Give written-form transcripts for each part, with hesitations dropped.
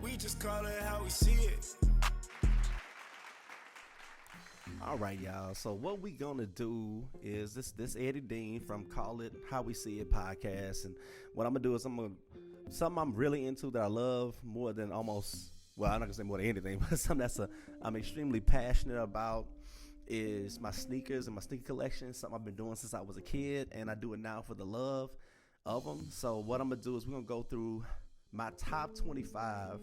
We just call it how we see it. All right, y'all. So what we gonna do is this Eddie Dean from Call It How We See It podcast, and what I'm gonna do is something I'm really into that I love more than almost. Well, I'm not gonna say more than anything, but something I'm extremely passionate about is my sneakers and my sneaker collection. Something I've been doing since I was a kid, and I do it now for the love of them. So what I'm gonna do is we're gonna go through my top 25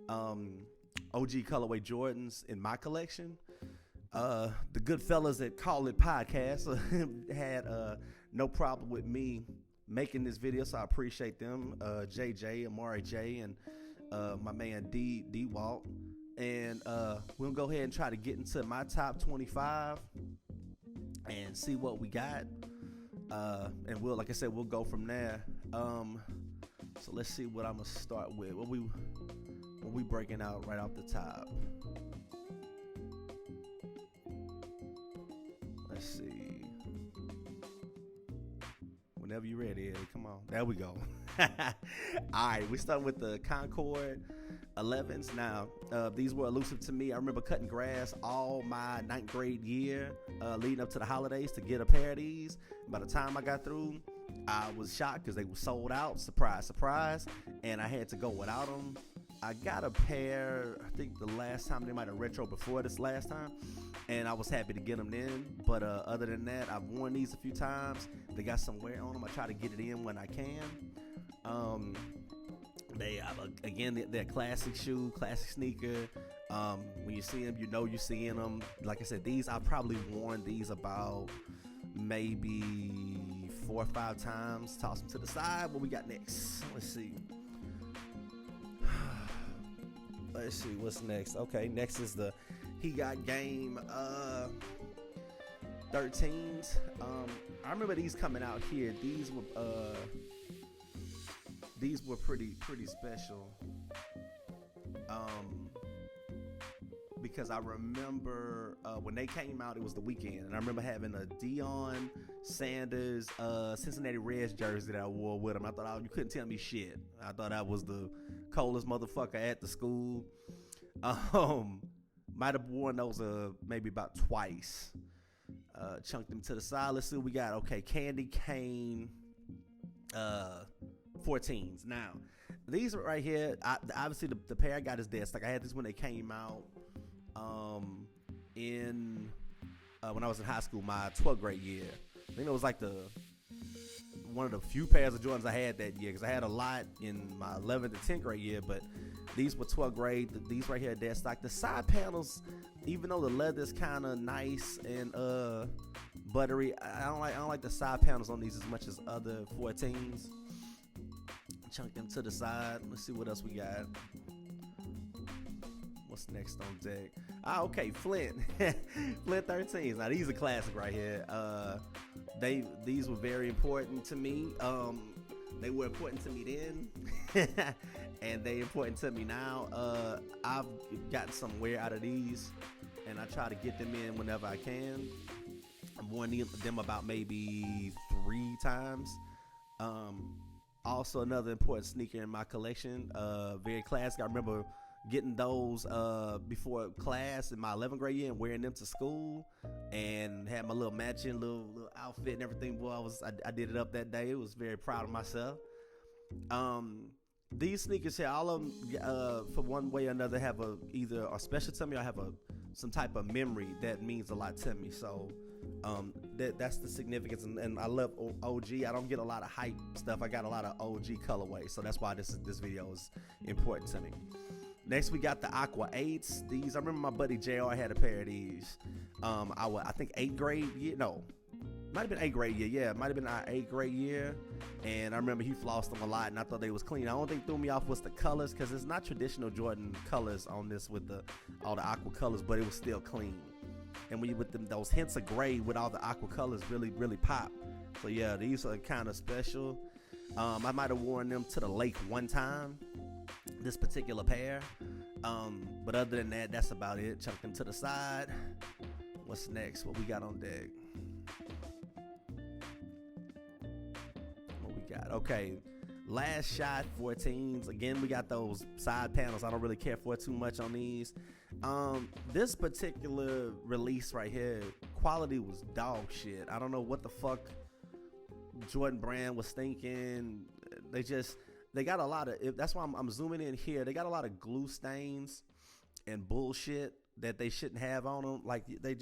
OG colorway Jordans in my collection. The good fellas that Call It Podcast had no problem with me making this video, so I appreciate them. JJ, Amari J, and my man D Walt. And we'll go ahead and try to get into my top 25 and see what we got. And we'll, like I said, we'll go from there. So let's see what I'm gonna start with. What we breaking out right off the top. Let's see. Whenever you're ready, Eddie, come on. There we go. All right, we start with the Concord 11s. Now, these were elusive to me. I remember cutting grass all my 9th grade year, leading up to the holidays to get a pair of these. By the time I got through, I was shocked because they were sold out. Surprise, surprise. And I had to go without them. I got a pair, I think the last time, they might have retro before this last time, and I was happy to get them in. But other than that, I've worn these a few times. They got some wear on them. I try to get it in when I can. They again, they're a classic shoe, classic sneaker. When you see them, you know you're seeing them. Like I said, these, I've probably worn these about maybe 4 or 5 times. Toss them to the side. What we got next? Let's see. Let's see what's next. Okay, next is the He Got Game 13s. I remember these coming out here. These were pretty special. Because I remember when they came out, it was the weekend, and I remember having a Deion Sanders Cincinnati Reds jersey that I wore with him. I thought, you couldn't tell me shit. I thought I was the coldest motherfucker at the school. Might have worn those maybe about twice. Chunked them to the side. Let's see what we got. Okay, Candy Cane 14s. Now, these right here, obviously the pair I got is this. Like, I had this when they came out when I was in high school, my 12th grade year. I think it was like one of the few pairs of Jordans I had that year, because I had a lot in my 11th and 10th grade year, but these were 12th grade. These right here are dead stock. The side panels, even though the leather's kind of nice and buttery, I don't like the side panels on these as much as other 14s. Chunk them to the side. Let's see what else we got. What's next on deck? Okay, Flint. Flint 13s. Now, these are classic right here. These were very important to me. They were important to me then, and they're important to me now. I've gotten some wear out of these, and I try to get them in whenever I can. I've worn them about maybe 3 times. Also, another important sneaker in my collection. Very classic. I remember getting those before class in my 11th grade year and wearing them to school, and had my little matching little outfit and everything. Boy, I did it up that day. I was very proud of myself. These sneakers here, all of them, for one way or another, have either are special to me or have some type of memory that means a lot to me. So that's the significance, and I love OG. I don't get a lot of hype stuff. I got a lot of OG colorway, so that's why this video is important to me. Next, we got the Aqua 8s. These, I remember my buddy JR had a pair of these. I think 8th grade year. No, might have been 8th grade year. Yeah, might have been our 8th grade year. And I remember he flossed them a lot, and I thought they was clean. The only thing threw me off was the colors, because it's not traditional Jordan colors on this with all the Aqua colors, but it was still clean. And when you with those hints of gray with all the Aqua colors really, really pop. So yeah, these are kind of special. I might have worn them to the lake one time, this particular pair. But other than that, that's about it. Chuck them to the side. What's next? What we got on deck? What we got? Okay. Last Shot 14s. Again, we got those side panels. I don't really care for too much on these. This particular release right here, quality was dog shit. I don't know what the fuck Jordan brand was thinking. They got a lot of, that's why I'm zooming in here. They got a lot of glue stains and bullshit that they shouldn't have on them. Like they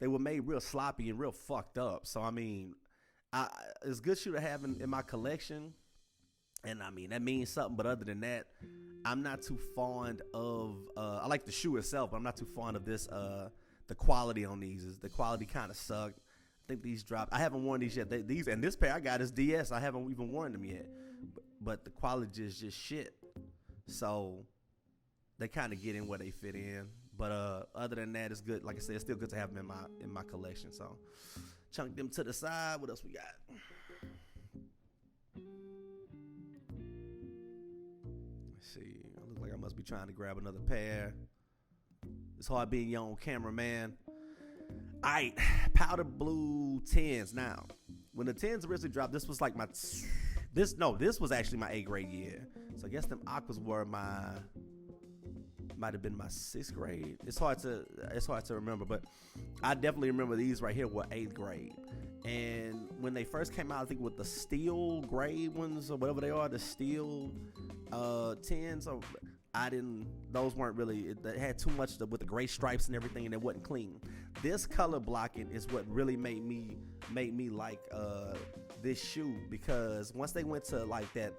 were made real sloppy and real fucked up. So I mean, it's a good shoe to have in my collection. And I mean, that means something, but other than that, I'm not too fond of, I like the shoe itself, but I'm not too fond of this, the quality on these. The quality kind of sucked. I think these dropped. I haven't worn these yet. And this pair I got is DS. I haven't even worn them yet. But the quality is just shit. So they kind of get in where they fit in. But other than that, it's good. Like I said, it's still good to have them in my collection. So chunk them to the side. What else we got? See, I look like I must be trying to grab another pair. It's hard being your own cameraman. All right, powder blue 10s. Now, when the 10s originally dropped, this was like this was actually my 8th grade year. So I guess them Aquas were might have been my 6th grade. It's hard to remember, but I definitely remember these right here were 8th grade. And when they first came out, I think with the steel gray ones or whatever they are, the steel 10s, those weren't really, they had too much with the gray stripes and everything, and it wasn't clean. This color blocking is what really made me like this shoe, because once they went to like that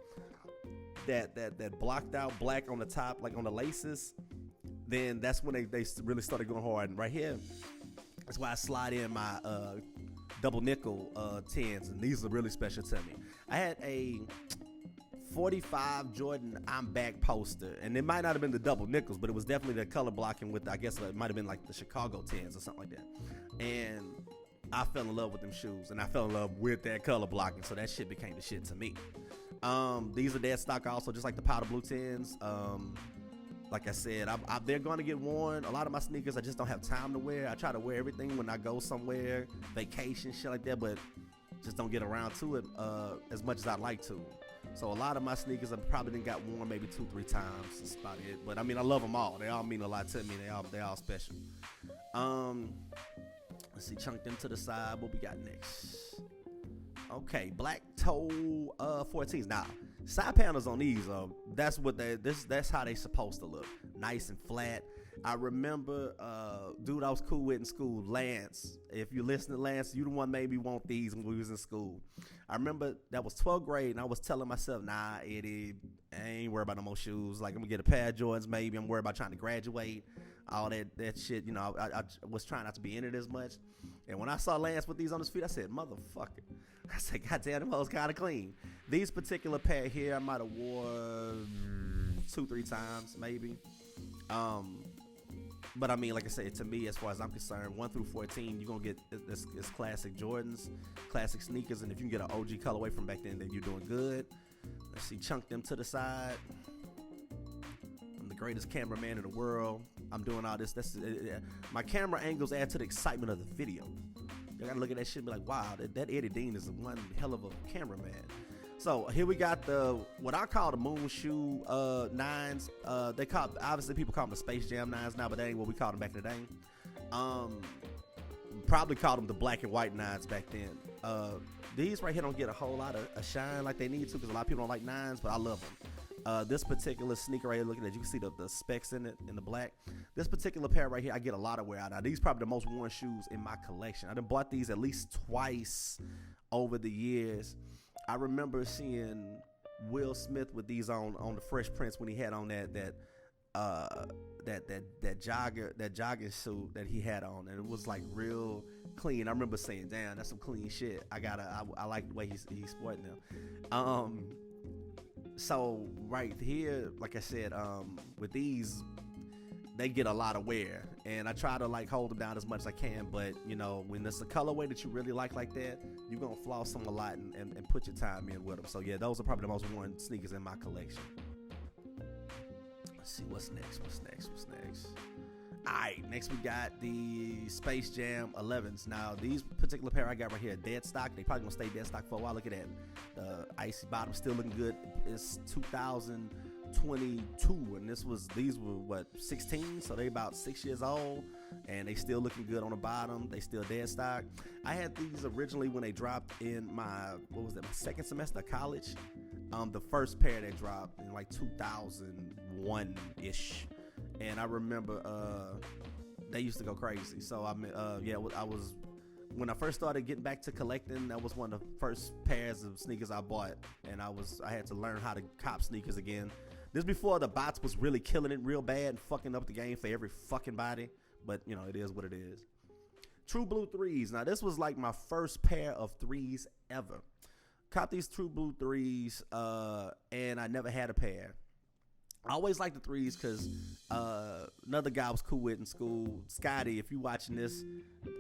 blocked out black on the top, like on the laces, then that's when they really started going hard. And right here, that's why I slide in my double nickel 10s, and these are really special to me. I had a 45 Jordan I'm Back poster, and it might not have been the double nickels, but it was definitely the color blocking with, I guess it might have been like the Chicago 10s or something like that. And I fell in love with them shoes, and I fell in love with that color blocking, so that shit became the shit to me. These are dead stock also, just like the powder blue 10s. Like I said, they're going to get worn. A lot of my sneakers I just don't have time to wear. I try to wear everything when I go somewhere, vacation, shit like that, but just don't get around to it as much as I'd like to. So a lot of my sneakers I probably didn't got worn maybe 2-3 times. That's about it. But I mean, I love them all. They all mean a lot to me. They all special. Let's see, chunk them to the side. What we got next? Okay, black toe 14s. Now, side panels on these, that's how they supposed to look. Nice and flat. I remember dude I was cool with in school, Lance. If you listen to Lance, you the one made me want these when we was in school. I remember that was 12th grade, and I was telling myself, nah, Eddie, I ain't worried about no more shoes. Like, I'm gonna get a pair of Jordans maybe. I'm worried about trying to graduate. All that shit, you know, I was trying not to be in it as much. And when I saw Lance with these on his feet, I said, motherfucker. I said, goddamn, them hoes kind of clean. These particular pair here, I might have wore 2-3 times, maybe. But I mean, like I said, to me, as far as I'm concerned, 1 through 14, you're going to get this classic Jordans, classic sneakers. And if you can get an OG colorway from back then you're doing good. Let's see, chunk them to the side. I'm the greatest cameraman in the world. I'm doing all this. My camera angles add to the excitement of the video. You gotta look at that shit and be like, wow, that Eddie Dean is one hell of a cameraman. So here we got what I call the moon shoe 9s. Obviously people call them the Space Jam 9s now, but that ain't what we called them back in the day. Probably called them the black and white 9s back then. These right here don't get a whole lot of shine like they need to, because a lot of people don't like 9s, but I love them. This particular sneaker right here, looking at, you can see the specs in it in the black. This particular pair right here, I get a lot of wear out of. These probably the most worn shoes in my collection. I done bought these at least twice over the years. I remember seeing Will Smith with these on the Fresh Prince when he had on that jogging suit that he had on, and it was like real clean. I remember saying, damn, that's some clean shit. I like the way he's sporting them. So right here, like I said, with these, they get a lot of wear, and I try to like hold them down as much as I can. But you know, when it's a colorway that you really like that, you're gonna floss them a lot and put your time in with them. So yeah, those are probably the most worn sneakers in my collection. Let's see what's next. All right, next we got the Space Jam 11s. Now, these particular pair I got right here, dead stock. They probably gonna stay dead stock for a while. Look at that. The icy bottom still looking good. It's 2022, and these were what, 16? So they about 6 years old, and they still looking good on the bottom. They still dead stock. I had these originally when they dropped in my my second semester of college. The first pair that dropped in like 2001 ish. And I remember they used to go crazy. So I was when I first started getting back to collecting, that was one of the first pairs of sneakers I bought, and I had to learn how to cop sneakers again. This before the bots was really killing it real bad and fucking up the game for every fucking body. But you know, it is what it is. True Blue 3s. Now this was like my first pair of 3s ever. Cop these True Blue 3s, and I never had a pair. I always liked the 3s because another guy I was cool with in school, Scotty, if you watching this,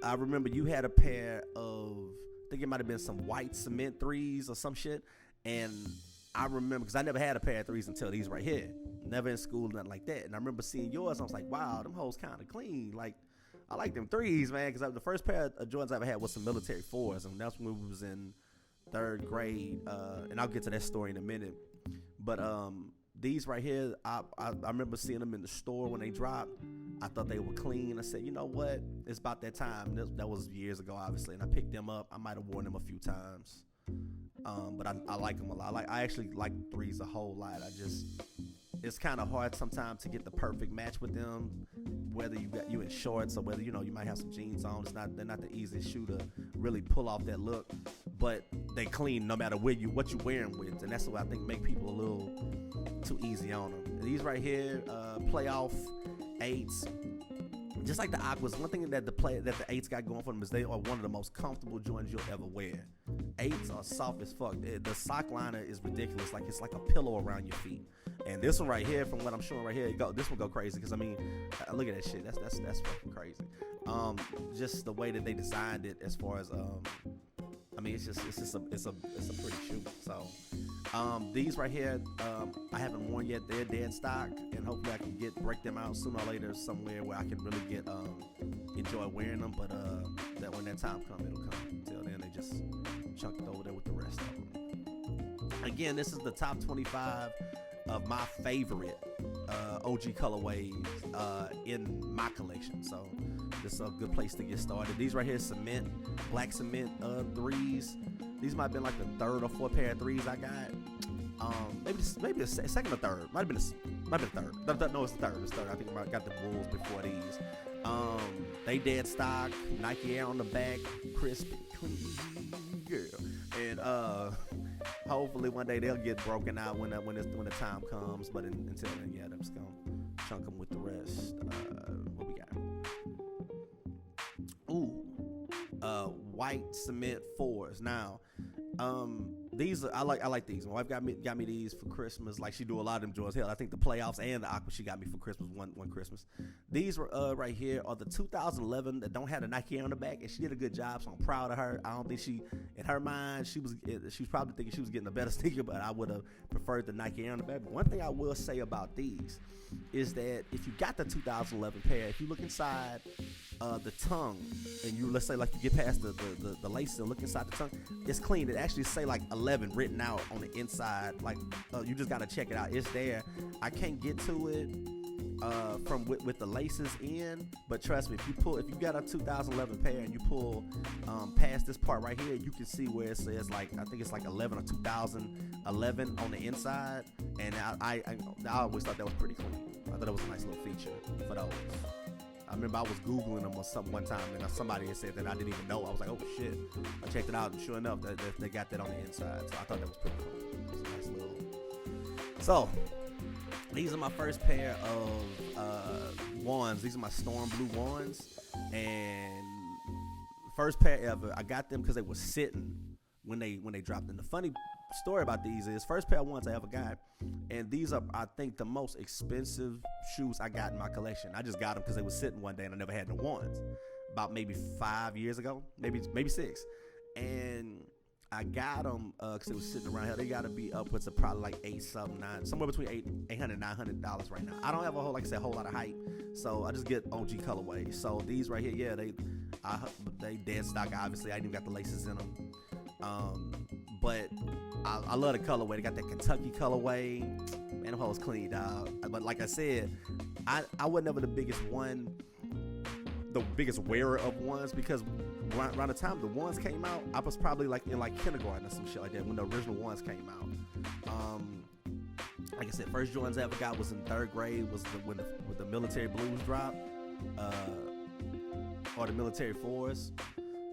I remember you had a pair of, I think it might have been some white cement 3s or some shit. And I remember, because I never had a pair of 3s until these right here. Never in school, nothing like that. And I remember seeing yours, I was like, wow, them hoes kind of clean. Like, I like them 3s, man, because the first pair of Jordans I ever had was some military 4s. And that's when we was in 3rd grade. And I'll get to that story in a minute. But, these right here, I remember seeing them in the store when they dropped. I thought they were clean. I said, you know what? It's about that time. That was years ago, obviously. And I picked them up. I might have worn them a few times. But I like them a lot. I actually like 3s a whole lot. It's kind of hard sometimes to get the perfect match with them. Whether you in shorts or whether, you might have some jeans on. They're not the easiest shoe to really pull off that look. But they clean no matter what you're wearing with. And that's what I think make people a little too easy on them. These right here, playoff 8s. Just like the Aquas, one thing that the 8s got going for them is they are one of the most comfortable joints you'll ever wear. 8s are soft as fuck. The sock liner is ridiculous. Like it's like a pillow around your feet. And this one right here, from what I'm showing right here, this one go crazy because I mean, look at that shit. That's fucking crazy. Just the way that they designed it, as far as I mean, it's a pretty shoe. So these right here, I haven't worn yet. They're dead stock, and hopefully I can break them out sooner or later somewhere where I can really enjoy wearing them. But that when that time comes, it'll come. Until then, they just chunked over there with the rest of them. Again, this is the top 25 of my favorite OG colorways in my collection. So this is a good place to get started. These right here, black cement 3s. These might have been like the 3rd or 4th pair of 3s I got. Maybe a second or 3rd. Might have been a 3rd. No, it's the 3rd. It's 3rd. I think I got the Bulls before these. They dead stock. Nike Air on the back. Crisp, clean, girl. And hopefully one day they'll get broken out when the time comes. But until then, yeah, I'm just gonna chunk them with the rest. What we got? Ooh, white cement 4s. Now, these I like these. My wife got me these for Christmas. Like she do a lot of them joints. Hell, I think the playoffs and the Aqua she got me for Christmas one Christmas. These were right here are the 2011 that don't have the Nike on the back, and she did a good job. So I'm proud of her. I don't think in her mind she was probably thinking she was getting a better sneaker, but I would have preferred the Niki on the back. But one thing I will say about these is that if you got the 2011 pair, if you look inside the tongue, and let's say like you get past the laces and look inside the tongue, it's clean. It actually say like 11 written out on the inside. Like you just gotta check it out. It's there. I can't get to it from with the laces in, but trust me, if you got a 2011 pair and you pull past this part right here, you can see where it says like, I think it's like 11 or 2011 on the inside. And I always thought that was pretty clean. I thought it was a nice little feature for those. I remember I was Googling them or something one time, and somebody had said that I didn't even know. I was like, oh shit. I checked it out, and sure enough, they got that on the inside. So I thought that was pretty cool. It was a nice little. So these are my first pair of ones. These are my Storm Blue ones, and first pair ever. I got them because they were sitting when they dropped in. The funny story about these is first pair of ones I ever got, and these are, I think, the most expensive shoes I got in my collection. I just got them because they were sitting one day and I never had the ones. About maybe 5 years ago, maybe 6, and I got them because it was sitting around here. They got to be upwards of probably like somewhere between $800, $900 right now. I don't have a whole lot of hype, so I just get OG colorway. So these right here, yeah, they dead stock. Obviously, I ain't even got the laces in them. But I love the colorway. They got that Kentucky colorway. Man, the hoes clean, dog. But like I said, I was never the biggest wearer of ones, because around the time the ones came out, I was probably like in like kindergarten or some shit like that when the original ones came out. Like I said, first Jordans I ever got was in 3rd grade, was when the military blues dropped, or the military fours.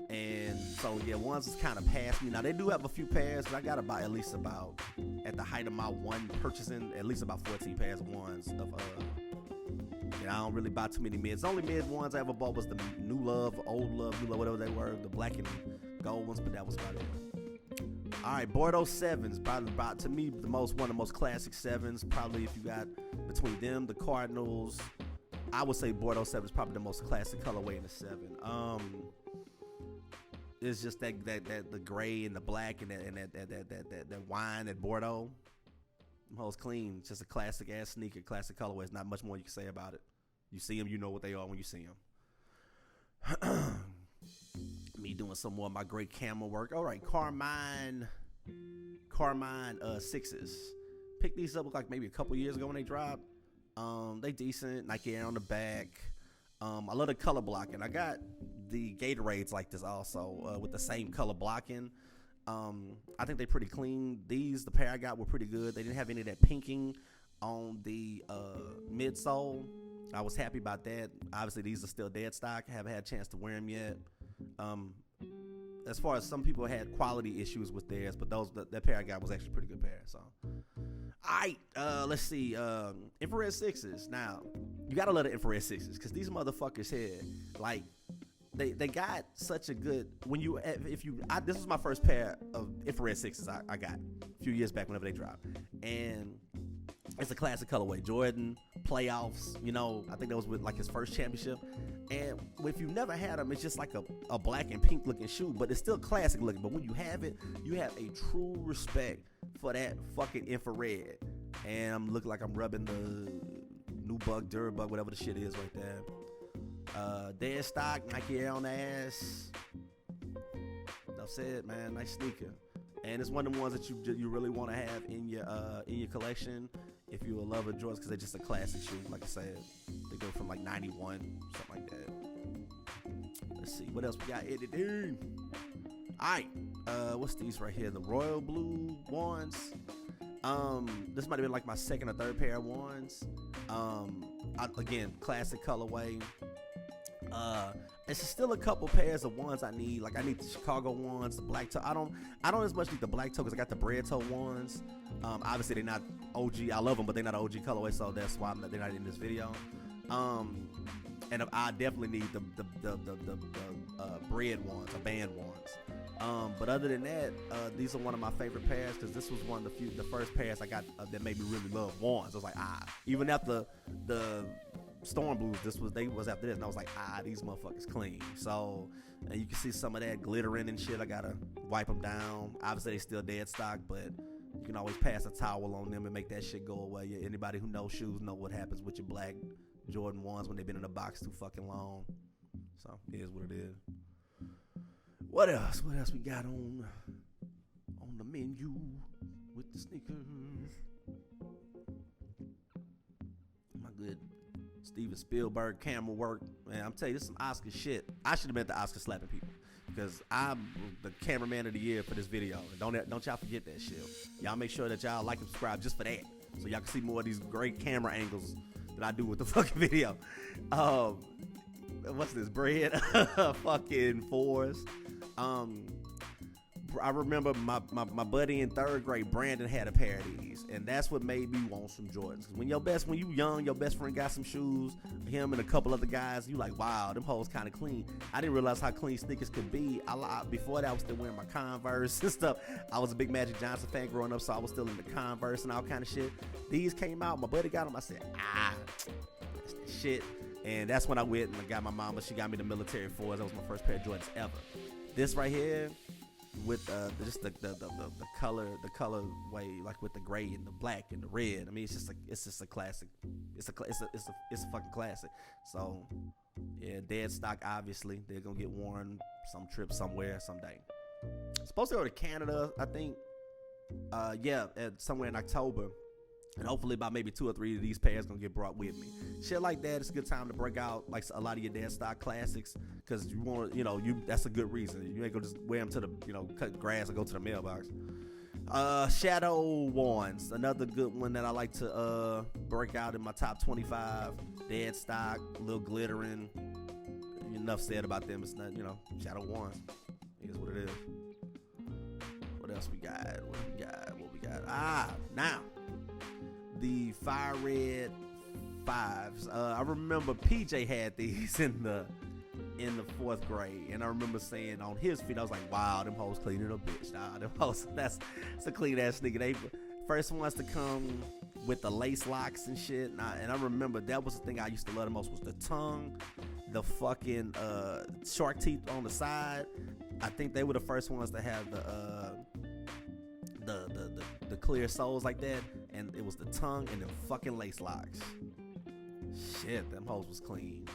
And so yeah, ones is kind of past me. Now they do have a few pairs, but I gotta buy at least about, at the height of my one purchasing, at least about 14 pairs of ones of I don't really buy too many mids. The only mid ones I ever bought was the New Love, Old Love, New Love, whatever they were, the black and gold ones, but that was about it. All right, Bordeaux 7s, probably about, to me, one of the most classic 7s. Probably if you got between them, the Cardinals, I would say Bordeaux 7 is probably the most classic colorway in the 7. It's just that the gray and the black and that wine, that Bordeaux. Them hoes clean. It's just a classic ass sneaker, classic colorway. There's not much more you can say about it. You see them, you know what they are when you see them. Me doing some more of my great camera work. All right, Carmine 6s. Picked these up like maybe a couple years ago when they dropped. They decent. Nike Air on the back. I love the color blocking. I got the Gatorades like this also, with the same color blocking. I think they're pretty clean. The pair I got were pretty good. They didn't have any of that pinking on the midsole. I was happy about that. Obviously, these are still dead stock. I haven't had a chance to wear them yet. As far as some people had quality issues with theirs, but that pair I got was actually a pretty good pair. So, all right, let's see. Infrared 6s. Now, you gotta love the infrared 6s, because these motherfuckers here, like, they got such a good, this was my first pair of infrared 6s I got a few years back whenever they dropped, and it's a classic colorway. Jordan playoffs, I think that was with like his first championship. And if you never had them, it's just like a black and pink looking shoe, but it's still classic looking. But when you have it, you have a true respect for that fucking infrared. And I'm looking like I'm rubbing the Nubuck, Durabug, whatever the shit is right there. Dead stock, Nike Air on the ass. Enough said, man. Nice sneaker. And it's one of the ones that you really want to have in your collection if you're a lover of Jordans, because they're just a classic shoe. Like I said, they go from like 91, something like that. Let's see what else we got. Editing. All right, what's these right here? The royal blue ones. This might have been like my second or third pair of ones. Again, classic colorway. It's still a couple pairs of ones I need. Like I need the Chicago ones, the black toe. I don't as much need the black toe because I got the Bred toe ones. Obviously they're not OG. I love them, but they're not OG colorway, so that's why they're not in this video. And I definitely need the Bred ones, or band ones. But other than that, these are one of my favorite pairs, because this was one of the first pairs I got that made me really love ones. I was like, even after the Storm Blues, they was after this, and I was like, these motherfuckers clean. So, and you can see some of that glittering and shit. I gotta wipe them down. Obviously they still dead stock, but you can always pass a towel on them and make that shit go away. Anybody who knows shoes know what happens with your black Jordan 1s when they've been in the box too fucking long. So it is what it is. What else we got on the menu with the sneakers? My good Steven Spielberg camera work, man. I'm telling you, this is some Oscar shit. I should have been at the Oscar slapping people, because I'm the cameraman of the year for this video. Don't y'all forget that shit. Y'all make sure that y'all like and subscribe just for that, so y'all can see more of these great camera angles that I do with the fucking video. What's this? Bred fucking 4s. I remember my buddy in 3rd grade, Brandon, had a pair of these, and that's what made me want some Jordans. When you young, your best friend got some shoes, him and a couple other guys, you like, wow, them hoes kind of clean. I didn't realize how clean sneakers could be. Before that, I was still wearing my Converse and stuff. I was a big Magic Johnson fan growing up, so I was still in the Converse and all kind of shit. These came out, my buddy got them. I said, that's that shit. And that's when I went and I got my mama. She got me the military 4s. That was my first pair of Jordans ever. This right here, with just the color way, like with the gray and the black and the red. I mean, it's just a classic. It's a fucking classic. So yeah, dead stock. Obviously, they're gonna get worn some trip somewhere someday. Supposed to go to Canada, I think. Somewhere in October. And hopefully by maybe 2 or 3 of these pairs gonna get brought with me. Shit like that, it's a good time to break out like a lot of your dead stock classics, because you want to, that's a good reason. You ain't gonna just wear them to the, cut grass or go to the mailbox. Shadow ones, another good one that I like to break out in my top 25. Dead stock, a little glittering. Enough said about them. It's not, Shadow ones. Is what it is. What else we got? What we got? Now. The fire red 5s. I remember PJ had these in the 4th grade, and I remember saying on his feet, I was like, "Wow, them hoes cleaning a bitch." Nah, them hoes, that's a clean ass nigga. They first ones to come with the lace locks and shit. And I remember that was the thing I used to love the most, was the tongue, the fucking shark teeth on the side. I think they were the first ones to have the clear soles like that, and it was the tongue and the fucking lace locks. Shit, them hoes was clean.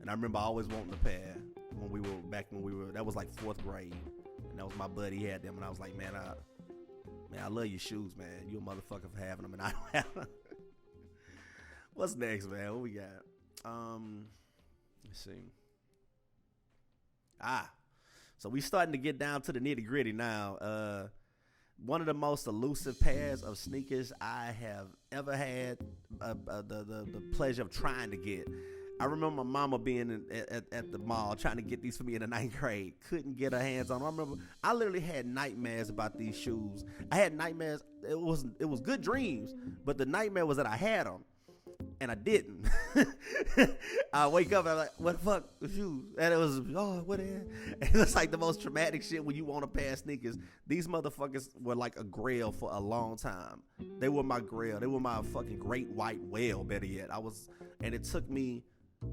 And I remember always wanting a pair when we were that was like 4th grade, and that was my buddy, he had them, and I was like, man, I love your shoes, man. You a motherfucker for having them, and I don't have them. What's next, man? What we got? Let's see. So we starting to get down to the nitty gritty now. One of the most elusive pairs of sneakers I have ever had the pleasure of trying to get. I remember my mama being at the mall trying to get these for me in the 9th grade. Couldn't get her hands on them. I remember I literally had nightmares about these shoes. I had nightmares. It was good dreams, but the nightmare was that I had them, and I didn't. I wake up and I'm like, what the fuck, the shoes? And it was, what is it? It was like the most traumatic shit when you want a pair of sneakers. These motherfuckers were like a grail for a long time. They were my grail. They were my fucking great white whale, better yet. And it took me,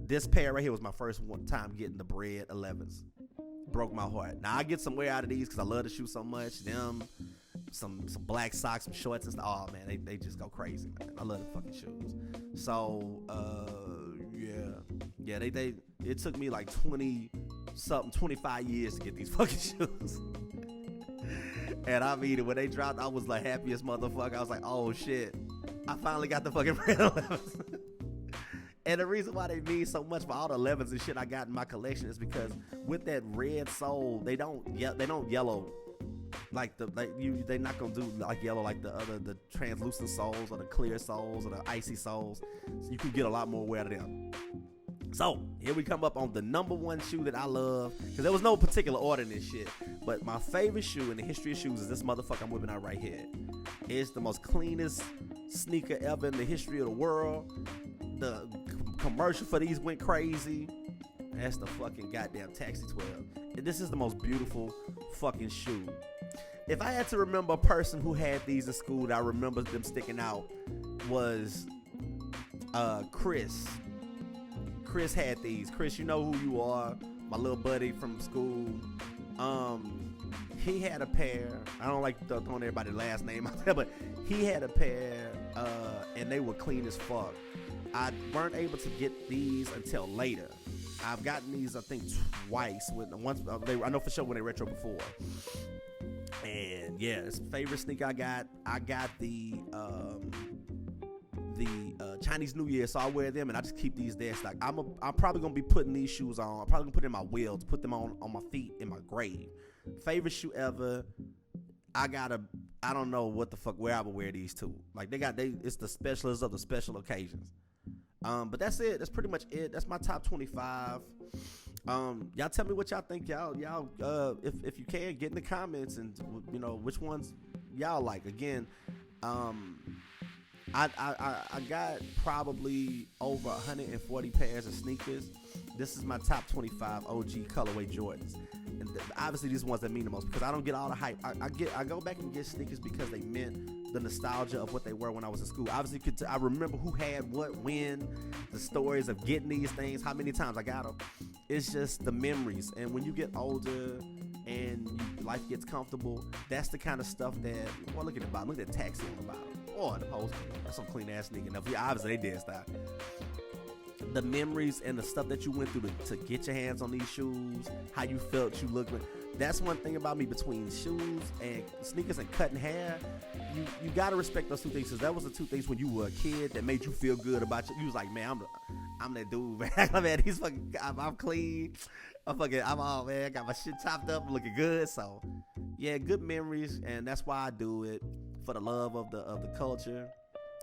this pair right here was my first time getting the Bred 11s. Broke my heart. Now I get some wear out of these because I love the shoe so much. Them, some black socks, some shorts and stuff. Oh man, they just go crazy, man. I love the fucking shoes. So it took me like 25 years to get these fucking shoes. And I mean, when they dropped, I was the happiest motherfucker. I was like, oh shit, I finally got the fucking Bred 11s. And the reason why they mean so much for all the 11s and shit I got in my collection is because with that red sole, they don't yellow like they're not gonna do like yellow like the translucent soles or the clear soles or the icy soles. So you can get a lot more wear out of them. So here we come up on the number 1 shoe that I love, because there was no particular order in this shit, but my favorite shoe in the history of shoes is this motherfucker I'm whipping out right here. It's the most cleanest sneaker ever in the history of the world. The commercial for these went crazy. That's the fucking goddamn Taxi 12. And this is the most beautiful fucking shoe. If I had to remember a person who had these in school that I remember them sticking out, was Chris. Chris had these. Chris, you know who you are, my little buddy from school. He had a pair. I don't like throwing everybody's last name out there, but he had a pair, and they were clean as fuck. I weren't able to get these until later. I've gotten these, I think, twice. I know for sure when they retro before. And yeah, it's my favorite sneaker I got. I got the Chinese New Year, so I wear them, and I just keep these there. Like I'm probably gonna be putting these shoes on. I'm probably gonna put them in my wheels, put them on my feet in my grave. Favorite shoe ever. I don't know what the fuck where I would wear these to. Like it's the specialists of the special occasions. But that's it. That's pretty much it. That's my top 25. Y'all tell me what y'all think. Y'all, if you can, get in the comments and which ones y'all like. Again, I got probably over 140 pairs of sneakers. This is my top 25 OG colorway Jordans. And obviously these are ones that mean the most, because I don't get all the hype. I go back and get sneakers because they meant the nostalgia of what they were when I was in school. Obviously, I remember who had what, when, the stories of getting these things, how many times I got them. It's just the memories. And when you get older and life gets comfortable. That's the kind of stuff that, well, look at the bottom. Look at the taxi on the bottom. Oh, the post. That's some clean ass nigga. Now, obviously, they did stop. The memories and the stuff that you went through to get your hands on these shoes, how you felt you looked. That's one thing about me, between shoes and sneakers and cutting hair. You gotta respect those two things, because that was the two things when you were a kid that made you feel good about you. You was like, man, I'm that dude, man. Man, he's fucking, I'm clean. I'm all, man. I got my shit topped up, looking good. So, yeah, good memories, and that's why I do it, for the love of the culture.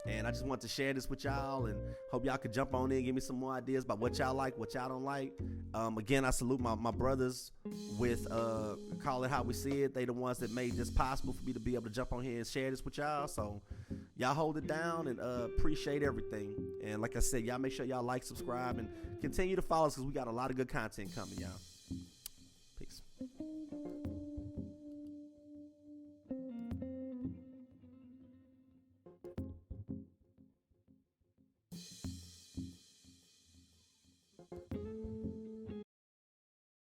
And I just want to share this with y'all, and hope y'all could jump on in and give me some more ideas about what y'all like, what y'all don't like. Again, I salute my brothers with Call It How We See It. They the ones that made this possible for me to be able to jump on here and share this with y'all. So y'all hold it down, and appreciate everything. And like I said, y'all make sure y'all like, subscribe, and continue to follow us, because we got a lot of good content coming, y'all.